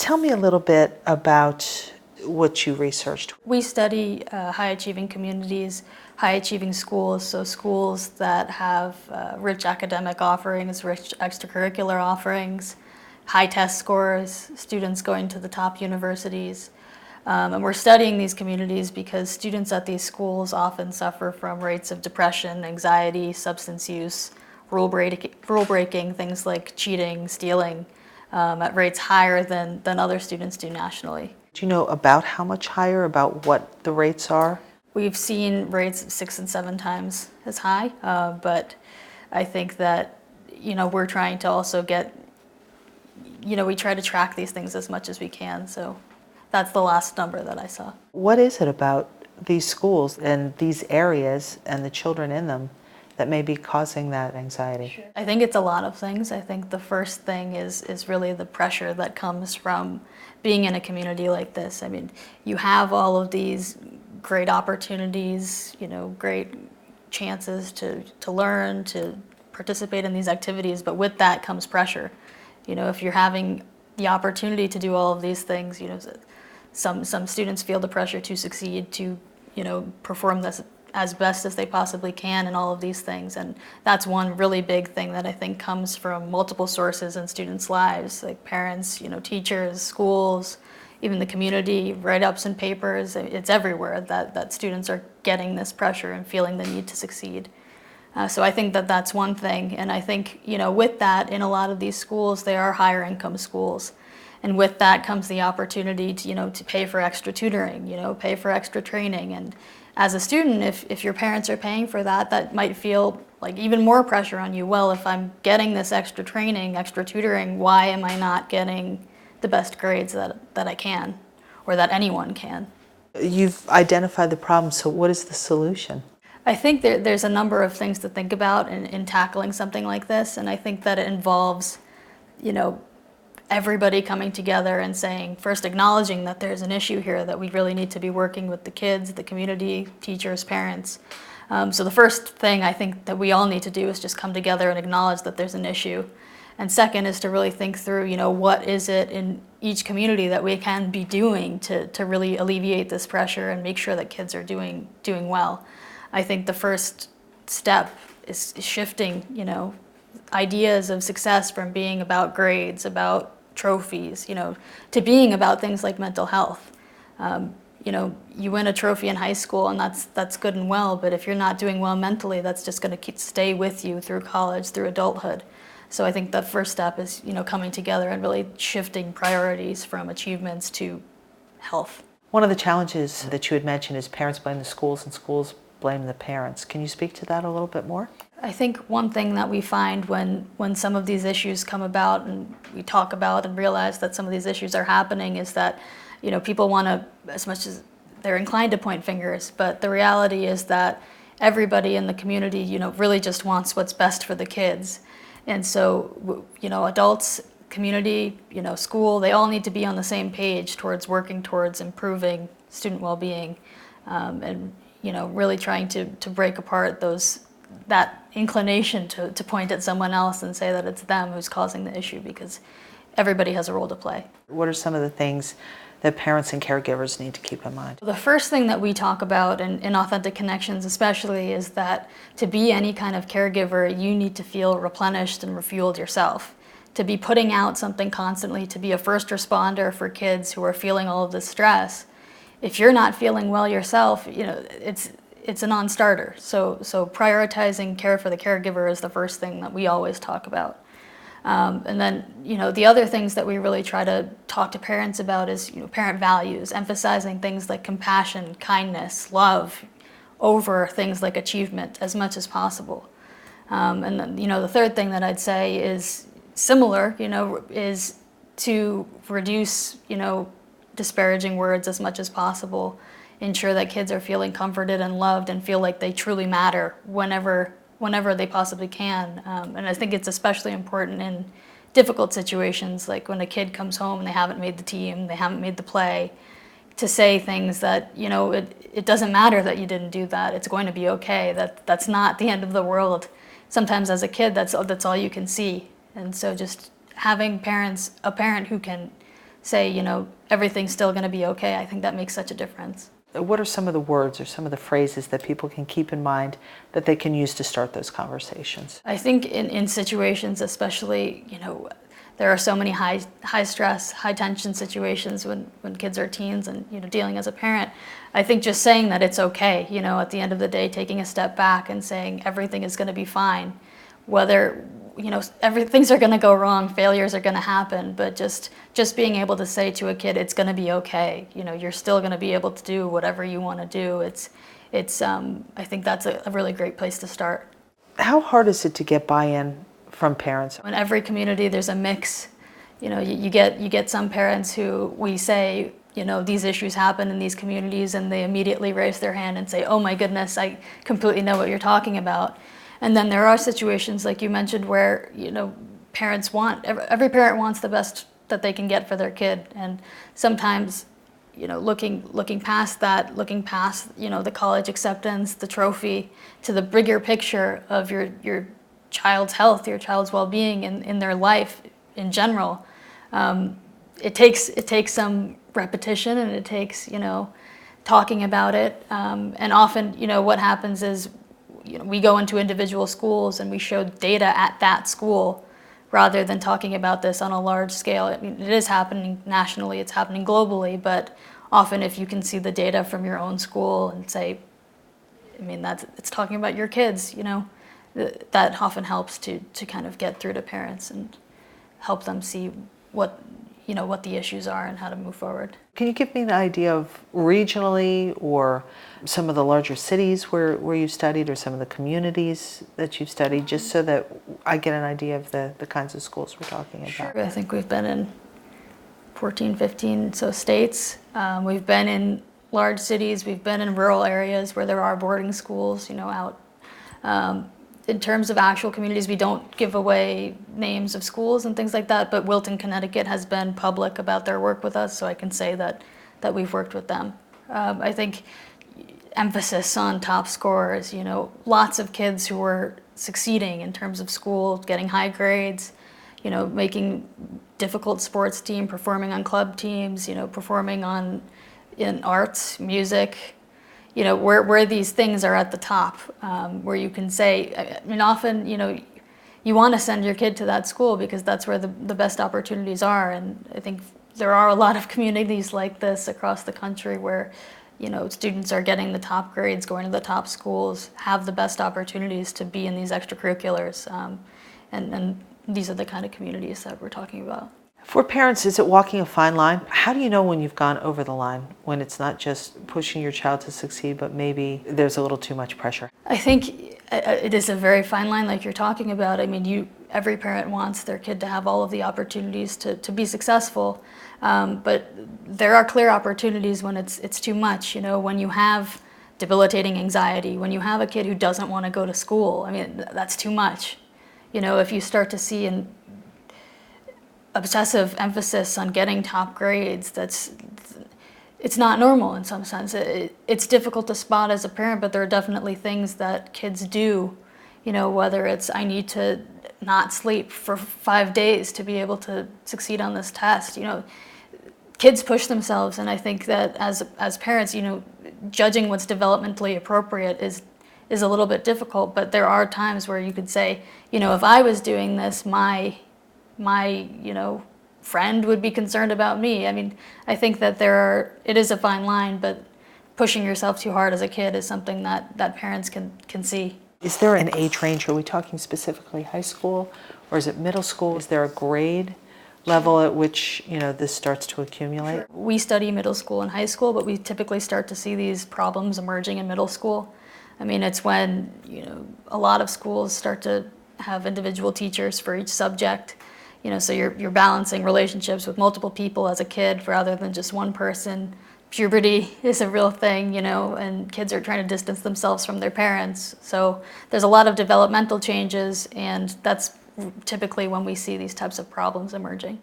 Tell me a little bit about what you researched. We study high-achieving communities, high-achieving schools, so schools that have rich academic offerings, rich extracurricular offerings, high test scores, students going to the top universities. And we're studying these communities because students at these schools often suffer from rates of depression, anxiety, substance use, rule breaking, things like cheating, stealing, at rates higher than other students do nationally. Do you know about how much higher, about what the rates are? We've seen rates 6 and 7 times as high, but I think that, we're trying to also get, we try to track these things as much as we can, so that's the last number that I saw. What is it about these schools and these areas and the children in them that may be causing that anxiety? I think it's a lot of things. I think the first thing is really the pressure that comes from being in a community like this. I mean, you have all of these great opportunities, great chances to learn, to participate in these activities, but with that comes pressure. If you're having the opportunity to do all of these things, some students feel the pressure to succeed, to perform this as best as they possibly can in all of these things. And that's one really big thing that I think comes from multiple sources in students' lives, like parents, teachers, schools, even the community, write-ups in papers. It's everywhere that students are getting this pressure and feeling the need to succeed. So I think that that's one thing. And I think, with that, in a lot of these schools, they are higher income schools. And with that comes the opportunity to pay for extra tutoring, pay for extra training. And as a student, if your parents are paying for that, that might feel like even more pressure on you. Well, if I'm getting this extra training, extra tutoring, why am I not getting the best grades that I can, or that anyone can? You've identified the problem, so what is the solution? I think there's a number of things to think about in tackling something like this, and I think that it involves, everybody coming together and saying, first acknowledging that there's an issue here, that we really need to be working with the kids, the community, teachers, parents. So the first thing I think that we all need to do is just come together and acknowledge that there's an issue. And second is to really think through, what is it in each community that we can be doing to really alleviate this pressure and make sure that kids are doing well. I think the first step is shifting, ideas of success from being about grades, about trophies, to being about things like mental health. You win a trophy in high school and that's good and well, but if you're not doing well mentally, that's just going to stay with you through college, through adulthood. So I think the first step is, coming together and really shifting priorities from achievements to health. One of the challenges that you had mentioned is parents blame the schools and schools blame the parents. Can you speak to that a little bit more? I think one thing that we find when some of these issues come about and we talk about and realize that some of these issues are happening is that, people want to, as much as they're inclined to point fingers, but the reality is that everybody in the community, really just wants what's best for the kids. And so, adults, community, school, they all need to be on the same page towards working towards improving student well-being, and, really trying to break apart that inclination to point at someone else and say that it's them who's causing the issue, because everybody has a role to play. What are some of the things that parents and caregivers need to keep in mind? The first thing that we talk about in Authentic Connections especially is that to be any kind of caregiver, you need to feel replenished and refueled yourself. To be putting out something constantly, to be a first responder for kids who are feeling all of this stress, if you're not feeling well yourself, it's a non-starter. So prioritizing care for the caregiver is the first thing that we always talk about. And then, the other things that we really try to talk to parents about is, parent values, emphasizing things like compassion, kindness, love, over things like achievement as much as possible. And then, the third thing that I'd say is similar, is to reduce, disparaging words as much as possible. Ensure that kids are feeling comforted and loved and feel like they truly matter whenever they possibly can. And I think it's especially important in difficult situations, like when a kid comes home and they haven't made the team, they haven't made the play, to say things that, it doesn't matter that you didn't do that, it's going to be okay, that's not the end of the world. Sometimes as a kid, that's all you can see. And so just having a parent who can say, everything's still going to be okay. I think that makes such a difference. What are some of the words or some of the phrases that people can keep in mind that they can use to start those conversations? I think in situations, especially, there are so many high stress, high tension situations when kids are teens and, dealing as a parent. I think just saying that it's okay, at the end of the day, taking a step back and saying everything is going to be fine, whether, things are going to go wrong, failures are going to happen, but just being able to say to a kid, it's going to be okay. You're still going to be able to do whatever you want to do. I think that's a really great place to start. How hard is it to get buy-in from parents? In every community, there's a mix. You get some parents who we say, these issues happen in these communities, and they immediately raise their hand and say, oh my goodness, I completely know what you're talking about. And then there are situations, like you mentioned, where, every parent wants the best that they can get for their kid. And sometimes, looking past that, looking past, the college acceptance, the trophy, to the bigger picture of your child's health, your child's well-being in their life in general, it takes some repetition, and it takes, talking about it. And often, what happens is, we go into individual schools and we show data at that school rather than talking about this on a large scale. I mean, it is happening nationally, it's happening globally, but often if you can see the data from your own school and say, it's talking about your kids, that often helps to kind of get through to parents and help them see what the issues are and how to move forward. Can you give me an idea of regionally or some of the larger cities where you studied, or some of the communities that you've studied, just so that I get an idea of the kinds of schools we're talking about? Sure. I think we've been in 14, 15 states. We've been in large cities. We've been in rural areas where there are boarding schools, out. In terms of actual communities, we don't give away names of schools and things like that, but Wilton, Connecticut has been public about their work with us, so I can say that we've worked with them. I think emphasis on top scorers, lots of kids who were succeeding in terms of school, getting high grades, making difficult sports team, performing on club teams, performing in arts, music, where these things are at the top, where you can say, often, you want to send your kid to that school because that's where the best opportunities are. And I think there are a lot of communities like this across the country where, students are getting the top grades, going to the top schools, have the best opportunities to be in these extracurriculars. And these are the kind of communities that we're talking about. For parents, is it walking a fine line? How do you know when you've gone over the line, when it's not just pushing your child to succeed, but maybe there's a little too much pressure? I think it is a very fine line, like you're talking about. Every parent wants their kid to have all of the opportunities to be successful, but there are clear opportunities when it's too much. When you have debilitating anxiety, when you have a kid who doesn't want to go to school, that's too much. If you start to see an obsessive emphasis on getting top grades, it's not normal in some sense. It's difficult to spot as a parent, but there are definitely things that kids do, whether it's I need to not sleep for 5 days to be able to succeed on this test. Kids push themselves, and I think that as parents, judging what's developmentally appropriate is a little bit difficult, but there are times where you could say, if I was doing this, my friend would be concerned about me. I think that it is a fine line, but pushing yourself too hard as a kid is something that parents can see. Is there an age range? Are we talking specifically high school, or is it middle school? Is there a grade level at which this starts to accumulate? Sure. We study middle school and high school, but we typically start to see these problems emerging in middle school. It's when a lot of schools start to have individual teachers for each subject. So you're balancing relationships with multiple people as a kid rather than just one person. Puberty is a real thing, and kids are trying to distance themselves from their parents. So there's a lot of developmental changes, and that's typically when we see these types of problems emerging.